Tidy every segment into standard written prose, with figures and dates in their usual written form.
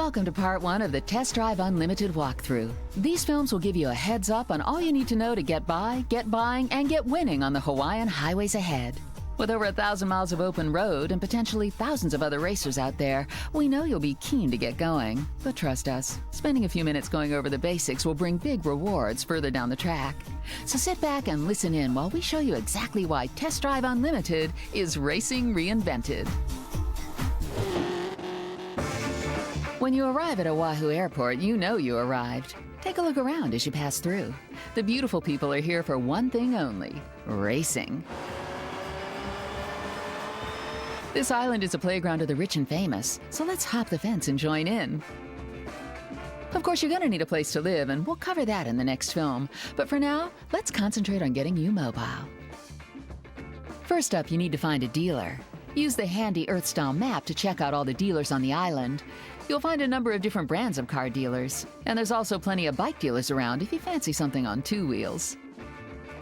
Welcome to part 1 of the Test Drive Unlimited walkthrough. These films will give you a heads up on all you need to know to get by, get buying, and get winning on the Hawaiian highways ahead. With over 1,000 miles of open road and potentially thousands of other racers out there, we know you'll be keen to get going. But trust us, spending a few minutes going over the basics will bring big rewards further down the track. So sit back and listen in while we show you exactly why Test Drive Unlimited is racing reinvented. When you arrive at Oahu Airport, you know you arrived. Take a look around as you pass through. The beautiful people are here for one thing only: racing. This island is a playground of the rich and famous, so let's hop the fence and join in. Of course, you're going to need a place to live, and we'll cover that in the next film. But for now, let's concentrate on getting you mobile. First up, you need to find a dealer. Use the handy Earth-style map to check out all the dealers on the island. You'll find a number of different brands of car dealers, and there's also plenty of bike dealers around if you fancy something on 2 wheels.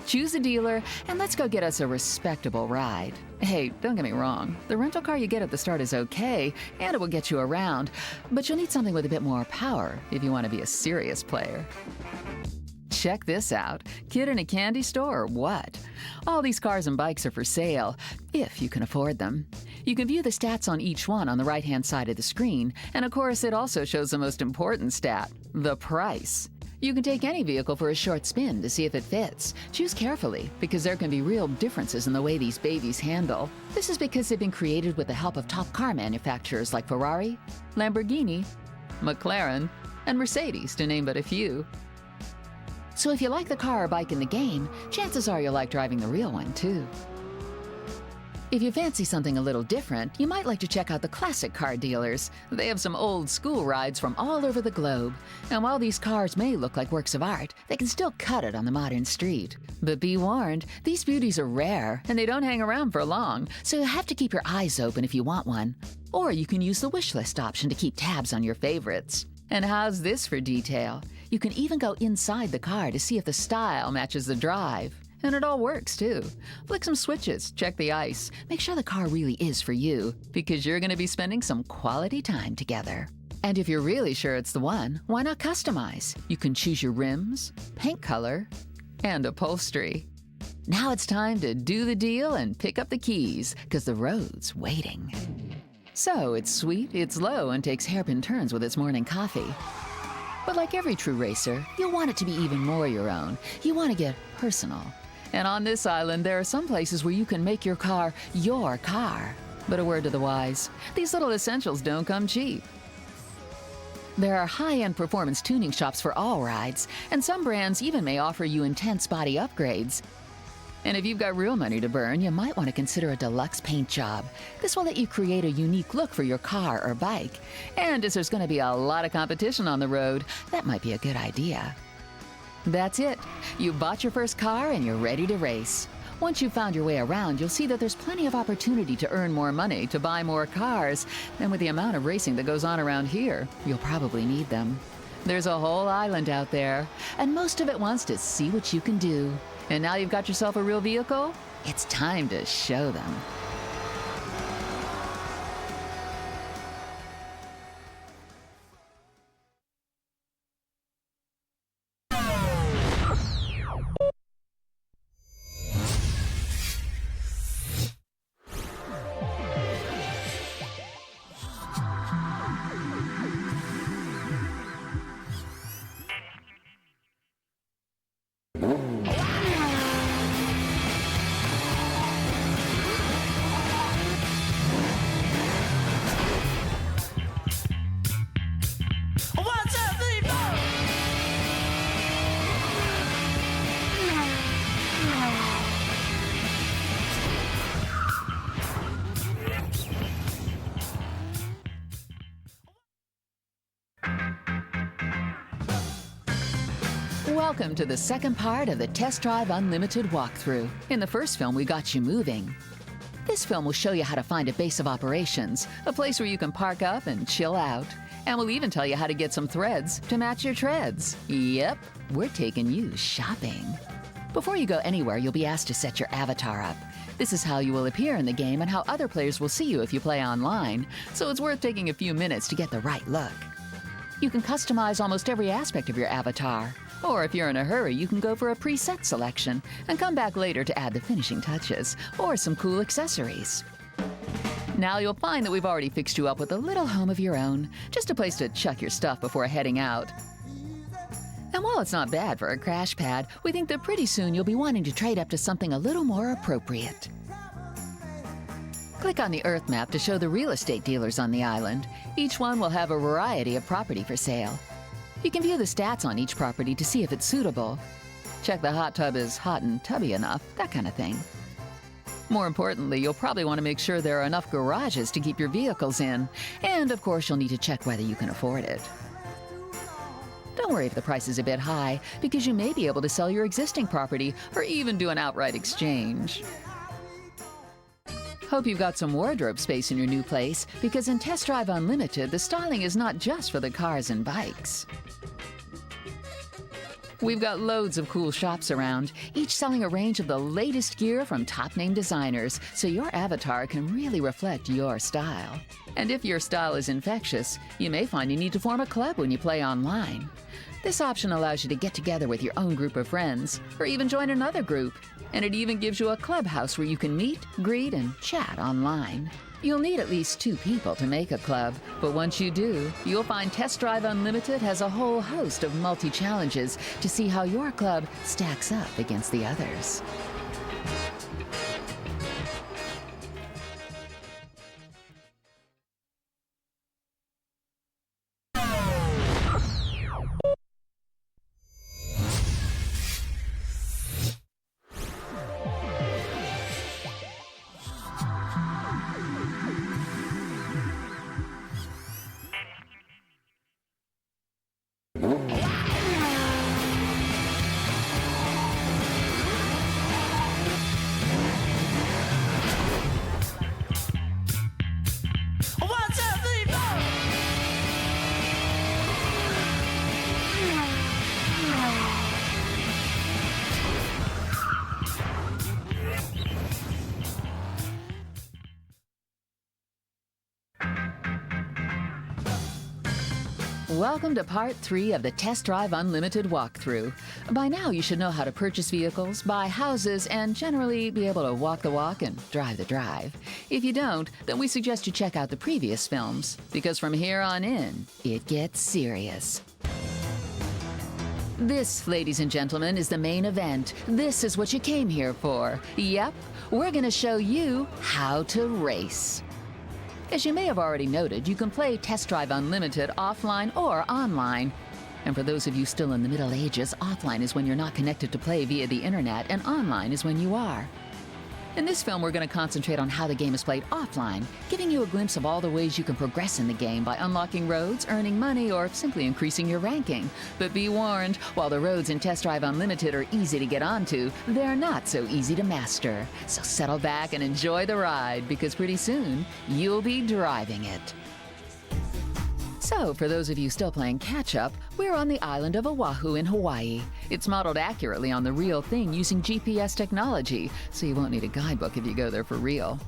Choose a dealer, and let's go get us a respectable ride. Hey, don't get me wrong, the rental car you get at the start is okay, and it will get you around, but you'll need something with a bit more power if you want to be a serious player. Check this out. Kid in a candy store or what? All these cars and bikes are for sale, if you can afford them. You can view the stats on each one on the right-hand side of the screen, and of course it also shows the most important stat, the price. You can take any vehicle for a short spin to see if it fits. Choose carefully, because there can be real differences in the way these babies handle. This is because they've been created with the help of top car manufacturers like Ferrari, Lamborghini, McLaren, and Mercedes, to name but a few. So if you like the car or bike in the game, chances are you'll like driving the real one too. If you fancy something a little different, you might like to check out the classic car dealers. They have some old school rides from all over the globe. And while these cars may look like works of art, they can still cut it on the modern street. But be warned, these beauties are rare and they don't hang around for long, so you have to keep your eyes open if you want one. Or you can use the wish list option to keep tabs on your favorites. And how's this for detail? You can even go inside the car to see if the style matches the drive. And it all works, too. Flick some switches, check the ice, make sure the car really is for you, because you're going to be spending some quality time together. And if you're really sure it's the one, why not customize? You can choose your rims, paint color, and upholstery. Now it's time to do the deal and pick up the keys, because the road's waiting. So it's sweet, it's low, and takes hairpin turns with its morning coffee. But like every true racer, you'll want it to be even more your own. You want to get personal. And on this island, there are some places where you can make your car your car. But a word to the wise, these little essentials don't come cheap. There are high-end performance tuning shops for all rides, and some brands even may offer you intense body upgrades. And if you've got real money to burn, you might want to consider a deluxe paint job. This will let you create a unique look for your car or bike. And as there's going to be a lot of competition on the road, that might be a good idea. That's it. You bought your first car and you're ready to race. Once you've found your way around, you'll see that there's plenty of opportunity to earn more money, to buy more cars. And with the amount of racing that goes on around here, you'll probably need them. There's a whole island out there, and most of it wants to see what you can do. And now you've got yourself a real vehicle, it's time to show them. Welcome to the second part of the Test Drive Unlimited walkthrough. In the first film, we got you moving. This film will show you how to find a base of operations, a place where you can park up and chill out. And we'll even tell you how to get some threads to match your treads. Yep, we're taking you shopping. Before you go anywhere, you'll be asked to set your avatar up. This is how you will appear in the game and how other players will see you if you play online, so it's worth taking a few minutes to get the right look. You can customize almost every aspect of your avatar. Or if you're in a hurry, you can go for a preset selection and come back later to add the finishing touches or some cool accessories. Now you'll find that we've already fixed you up with a little home of your own, just a place to chuck your stuff before heading out. And while it's not bad for a crash pad, we think that pretty soon you'll be wanting to trade up to something a little more appropriate. Click on the Earth map to show the real estate dealers on the island. Each one will have a variety of property for sale. You can view the stats on each property to see if it's suitable. Check the hot tub is hot and tubby enough, that kind of thing. More importantly, you'll probably want to make sure there are enough garages to keep your vehicles in. And of course, you'll need to check whether you can afford it. Don't worry if the price is a bit high, because you may be able to sell your existing property or even do an outright exchange. Hope you've got some wardrobe space in your new place, because in Test Drive Unlimited, the styling is not just for the cars and bikes. We've got loads of cool shops around, each selling a range of the latest gear from top-name designers, so your avatar can really reflect your style. And if your style is infectious, you may find you need to form a club when you play online. This option allows you to get together with your own group of friends, or even join another group. And it even gives you a clubhouse where you can meet, greet, and chat online. You'll need at least 2 people to make a club, but once you do, you'll find Test Drive Unlimited has a whole host of multi-challenges to see how your club stacks up against the others. Welcome to Part 3 of the Test Drive Unlimited walkthrough. By now, you should know how to purchase vehicles, buy houses, and generally be able to walk the walk and drive the drive. If you don't, then we suggest you check out the previous films, because from here on in, it gets serious. This, ladies and gentlemen, is the main event. This is what you came here for. Yep, we're going to show you how to race. As you may have already noted, you can play Test Drive Unlimited offline or online. And for those of you still in the Middle Ages, offline is when you're not connected to play via the internet, and online is when you are. In this film, we're going to concentrate on how the game is played offline, giving you a glimpse of all the ways you can progress in the game by unlocking roads, earning money, or simply increasing your ranking. But be warned, while the roads in Test Drive Unlimited are easy to get onto, they're not so easy to master. So settle back and enjoy the ride, because pretty soon, you'll be driving it. So, for those of you still playing catch-up, we're on the island of Oahu in Hawaii. It's modeled accurately on the real thing using GPS technology, so you won't need a guidebook if you go there for real.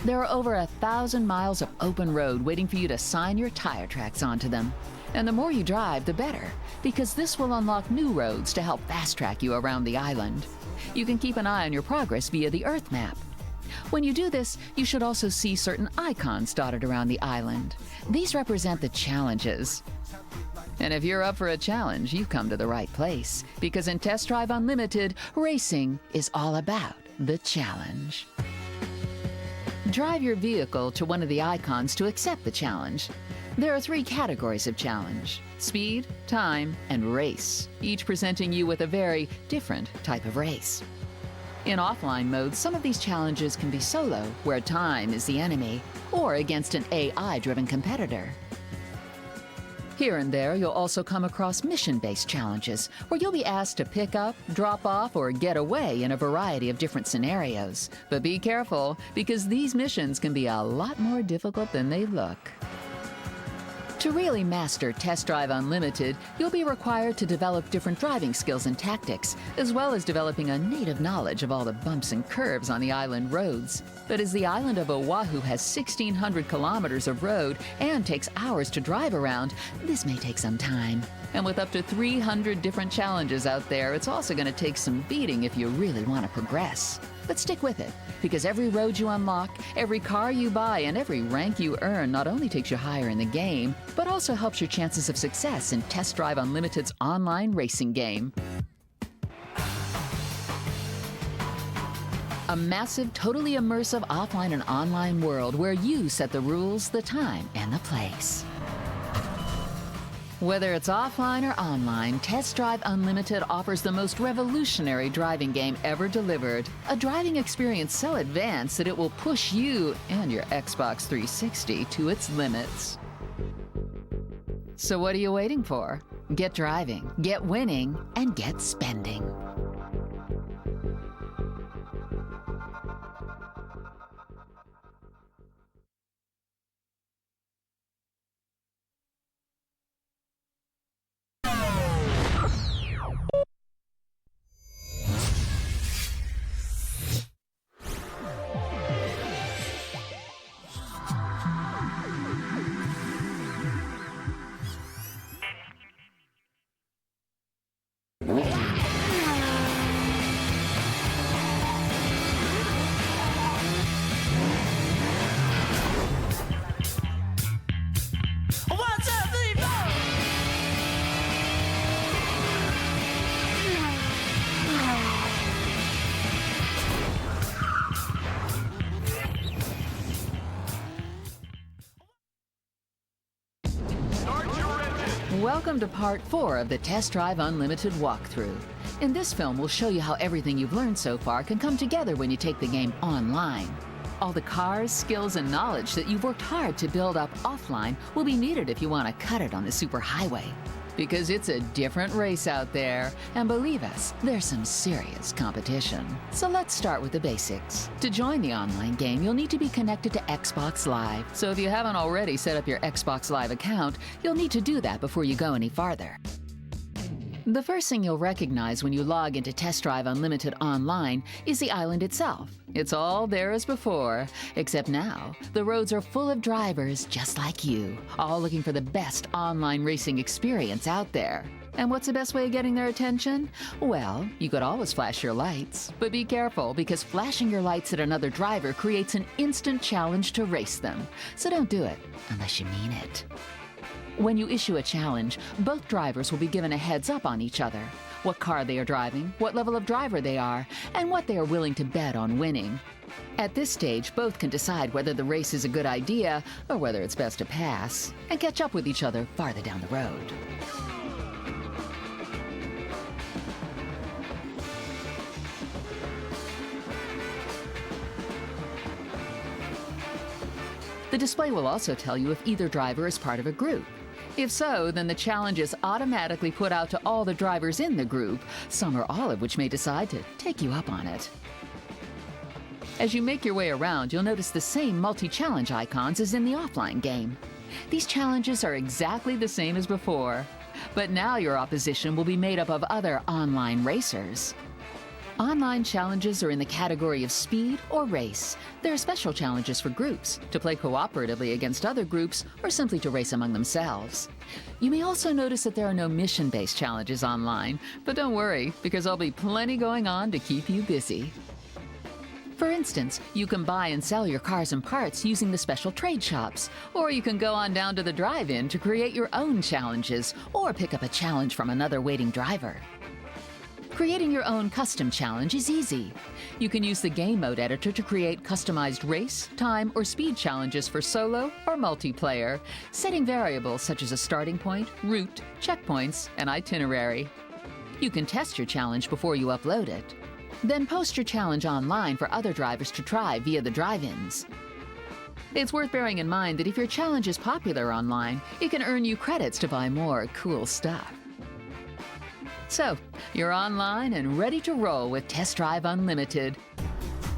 There are over 1,000 miles of open road waiting for you to sign your tire tracks onto them. And the more you drive, the better, because this will unlock new roads to help fast-track you around the island. You can keep an eye on your progress via the Earth map. When you do this, you should also see certain icons dotted around the island. These represent the challenges. And if you're up for a challenge, you've come to the right place, because in Test Drive Unlimited, racing is all about the challenge. Drive your vehicle to one of the icons to accept the challenge. There are 3 categories of challenge: speed, time, and race, each presenting you with a very different type of race. In offline mode, some of these challenges can be solo, where time is the enemy, or against an AI-driven competitor. Here and there, you'll also come across mission-based challenges, where you'll be asked to pick up, drop off, or get away in a variety of different scenarios. But be careful, because these missions can be a lot more difficult than they look. To really master Test Drive Unlimited, you'll be required to develop different driving skills and tactics, as well as developing a native knowledge of all the bumps and curves on the island roads. But as the island of Oahu has 1,600 kilometers of road and takes hours to drive around, this may take some time. And with up to 300 different challenges out there, it's also going to take some beating if you really want to progress. But stick with it, because every road you unlock, every car you buy, and every rank you earn not only takes you higher in the game, but also helps your chances of success in Test Drive Unlimited's online racing game. A massive, totally immersive offline and online world where you set the rules, the time, and the place. Whether it's offline or online, Test Drive Unlimited offers the most revolutionary driving game ever delivered. A driving experience so advanced that it will push you and your Xbox 360 to its limits. So what are you waiting for? Get driving, get winning, and get spending. Welcome to Part 4 of the Test Drive Unlimited walkthrough. In this film, we'll show you how everything you've learned so far can come together when you take the game online. All the cars, skills, and knowledge that you've worked hard to build up offline will be needed if you want to cut it on the superhighway. Because it's a different race out there, and believe us, there's some serious competition. So let's start with the basics. To join the online game, you'll need to be connected to Xbox Live. So if you haven't already set up your Xbox Live account, you'll need to do that before you go any farther. The first thing you'll recognize when you log into Test Drive Unlimited online is the island itself. It's all there as before, except now the roads are full of drivers just like you, all looking for the best online racing experience out there. And what's the best way of getting their attention? Well, you could always flash your lights, but be careful because flashing your lights at another driver creates an instant challenge to race them. So don't do it unless you mean it. When you issue a challenge, both drivers will be given a heads up on each other, what car they are driving, what level of driver they are, and what they are willing to bet on winning. At this stage, both can decide whether the race is a good idea or whether it's best to pass, and catch up with each other farther down the road. The display will also tell you if either driver is part of a group. If so, then the challenge is automatically put out to all the drivers in the group, some or all of which may decide to take you up on it. As you make your way around, you'll notice the same multi-challenge icons as in the offline game. These challenges are exactly the same as before, but now your opposition will be made up of other online racers. Online challenges are in the category of speed or race. There are special challenges for groups, to play cooperatively against other groups, or simply to race among themselves. You may also notice that there are no mission-based challenges online, but don't worry, because there'll be plenty going on to keep you busy. For instance, you can buy and sell your cars and parts using the special trade shops, or you can go on down to the drive-in to create your own challenges, or pick up a challenge from another waiting driver. Creating your own custom challenge is easy. You can use the game mode editor to create customized race, time, or speed challenges for solo or multiplayer, setting variables such as a starting point, route, checkpoints, and itinerary. You can test your challenge before you upload it. Then post your challenge online for other drivers to try via the drive-ins. It's worth bearing in mind that if your challenge is popular online, it can earn you credits to buy more cool stuff. So, you're online and ready to roll with Test Drive Unlimited.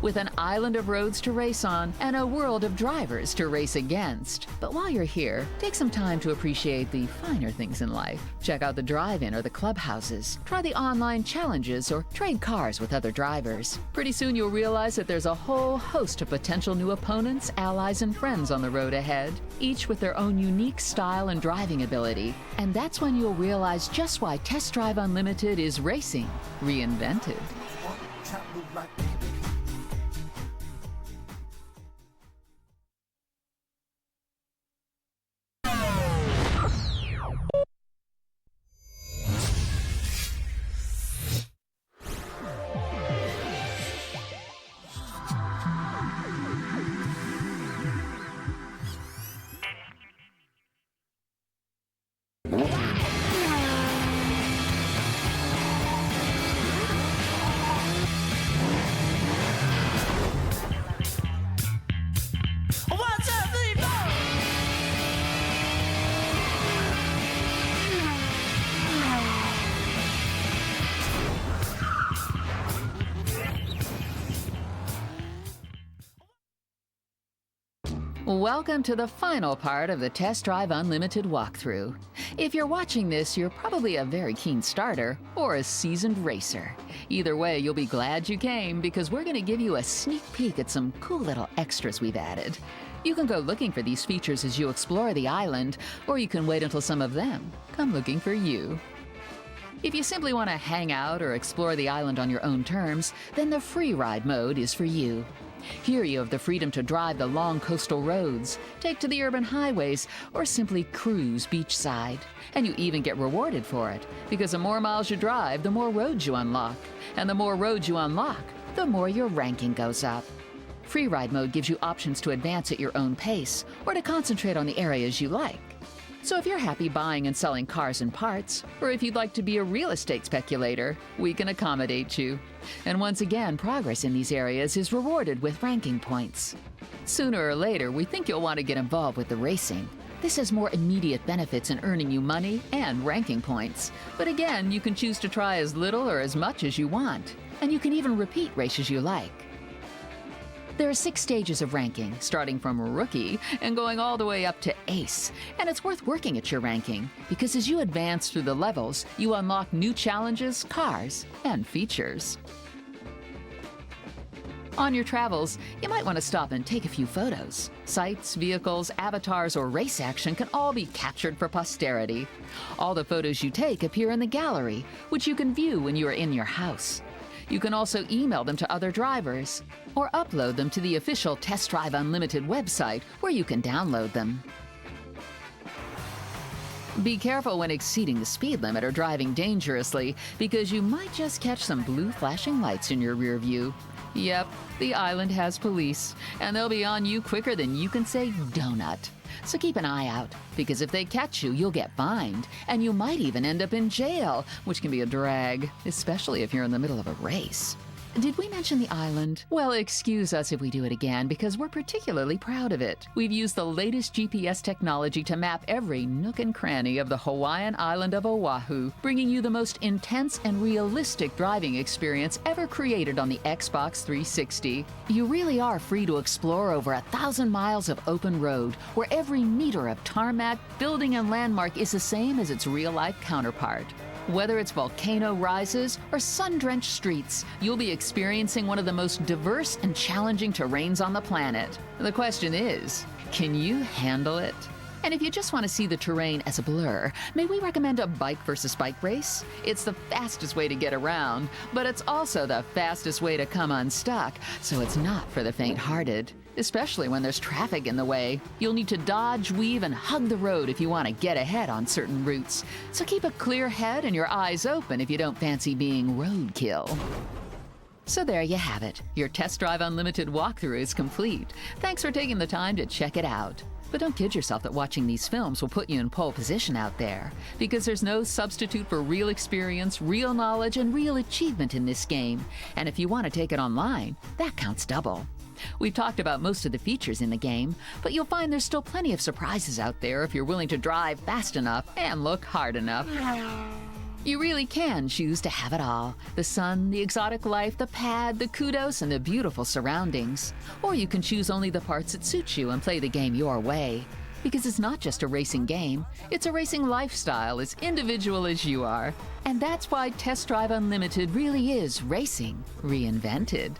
with an island of roads to race on and a world of drivers to race against. But while you're here, take some time to appreciate the finer things in life. Check out the drive-in or the clubhouses. Try the online challenges or trade cars with other drivers. Pretty soon you'll realize that there's a whole host of potential new opponents, allies, and friends on the road ahead, each with their own unique style and driving ability. And that's when you'll realize just why Test Drive Unlimited is racing reinvented. Welcome to the final part of the Test Drive Unlimited walkthrough. If you're watching this, you're probably a very keen starter or a seasoned racer. Either way, you'll be glad you came because we're going to give you a sneak peek at some cool little extras we've added. You can go looking for these features as you explore the island, or you can wait until some of them come looking for you. If you simply want to hang out or explore the island on your own terms, then the free ride mode is for you. Here you have the freedom to drive the long coastal roads, take to the urban highways, or simply cruise beachside. And you even get rewarded for it, because the more miles you drive, the more roads you unlock. And the more roads you unlock, the more your ranking goes up. Free ride mode gives you options to advance at your own pace, or to concentrate on the areas you like. So if you're happy buying and selling cars and parts, or if you'd like to be a real estate speculator, we can accommodate you. And once again, progress in these areas is rewarded with ranking points. Sooner or later, we think you'll want to get involved with the racing. This has more immediate benefits in earning you money and ranking points. But again, you can choose to try as little or as much as you want. And you can even repeat races you like. There are 6 stages of ranking, starting from Rookie and going all the way up to Ace. And it's worth working at your ranking, because as you advance through the levels, you unlock new challenges, cars, and features. On your travels, you might want to stop and take a few photos. Sights, vehicles, avatars, or race action can all be captured for posterity. All the photos you take appear in the gallery, which you can view when you are in your house. You can also email them to other drivers, or upload them to the official Test Drive Unlimited website, where you can download them. Be careful when exceeding the speed limit or driving dangerously, because you might just catch some blue flashing lights in your rear view. Yep, the island has police, and they'll be on you quicker than you can say donut. So keep an eye out, because if they catch you, you'll get fined, and you might even end up in jail, which can be a drag, especially if you're in the middle of a race. Did we mention the island? Well, excuse us if we do it again, because we're particularly proud of it. We've used the latest GPS technology to map every nook and cranny of the Hawaiian island of Oahu, bringing you the most intense and realistic driving experience ever created on the Xbox 360. You really are free to explore over 1,000 miles of open road, where every meter of tarmac, building, and landmark is the same as its real-life counterpart. Whether it's volcano rises or sun-drenched streets, you'll be experiencing one of the most diverse and challenging terrains on the planet. The question is, can you handle it? And if you just want to see the terrain as a blur, may we recommend a bike versus bike race? It's the fastest way to get around, but it's also the fastest way to come unstuck, so it's not for the faint-hearted. Especially when there's traffic in the way. You'll need to dodge, weave, and hug the road if you want to get ahead on certain routes. So keep a clear head and your eyes open if you don't fancy being roadkill. So there you have it. Your Test Drive Unlimited walkthrough is complete. Thanks for taking the time to check it out. But don't kid yourself that watching these films will put you in pole position out there, because there's no substitute for real experience, real knowledge, and real achievement in this game. And if you want to take it online, that counts double. We've talked about most of the features in the game, but you'll find there's still plenty of surprises out there if you're willing to drive fast enough and look hard enough. You really can choose to have it all: the sun, the exotic life, the pad, the kudos, and the beautiful surroundings. Or you can choose only the parts that suit you and play the game your way. Because it's not just a racing game, it's a racing lifestyle as individual as you are. And that's why Test Drive Unlimited really is racing reinvented.